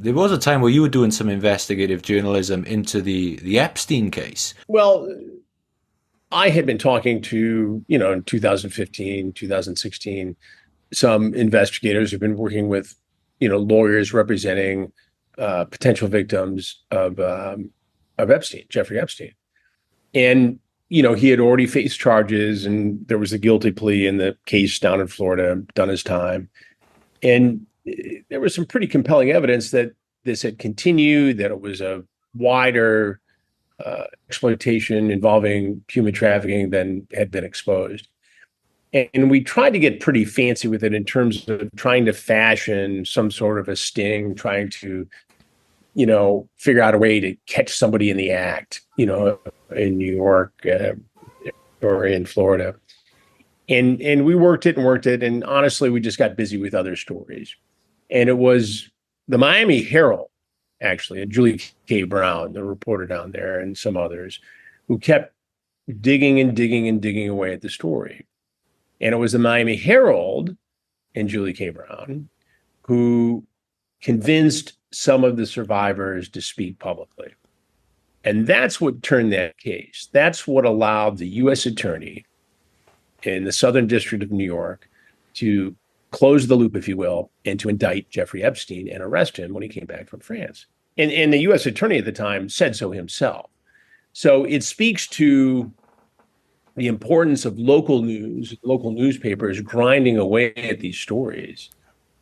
There was a time where you were doing some investigative journalism into the Epstein case. Well, I had been talking to, in 2015, 2016, some investigators who've been working with, lawyers representing potential victims of Epstein, Jeffrey Epstein. And, he had already faced charges and there was a guilty plea in the case down in Florida, done his time. And there was some pretty compelling evidence that this had continued, that it was a wider exploitation involving human trafficking than had been exposed. And we tried to get pretty fancy with it in terms of trying to fashion some sort of a sting, trying to, figure out a way to catch somebody in the act, in New York or in Florida. And we worked it. And honestly, we just got busy with other stories. And it was the Miami Herald, actually, and Julie K. Brown, the reporter down there, and some others who kept digging and digging and digging away at the story. And it was the Miami Herald and Julie K. Brown who convinced some of the survivors to speak publicly. And that's what turned that case. That's what allowed the U.S. attorney in the Southern District of New York to close the loop, if you will, and to indict Jeffrey Epstein and arrest him when he came back from France. And the U.S. attorney at the time said so himself. So it speaks to the importance of local news, local newspapers grinding away at these stories.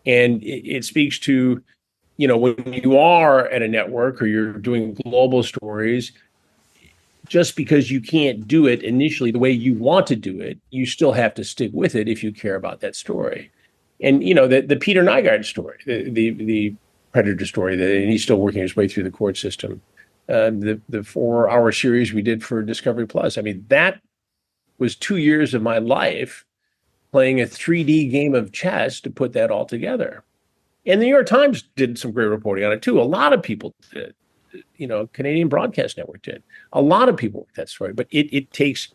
And it speaks to, when you are at a network or you're doing global stories, just because you can't do it initially the way you want to do it, you still have to stick with it if you care about that story. And, the Peter Nygaard story, the predator story, and he's still working his way through the court system. The 4-hour series we did for Discovery Plus. I mean, that was 2 years of my life playing a 3D game of chess to put that all together. And the New York Times did some great reporting on it too. A lot of people did. Canadian Broadcast Network did. A lot of people with that story, but it takes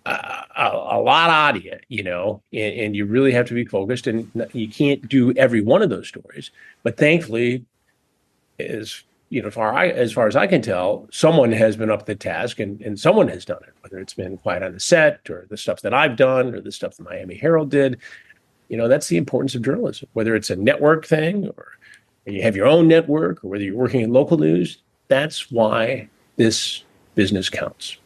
a lot out of you, and you really have to be focused, and you can't do every one of those stories. But thankfully, as far as I can tell, someone has been up to the task and someone has done it, whether it's been Quiet on the Set or the stuff that I've done or the stuff the Miami Herald did. That's the importance of journalism, whether it's a network thing or you have your own network or whether you're working in local news. That's why this business counts.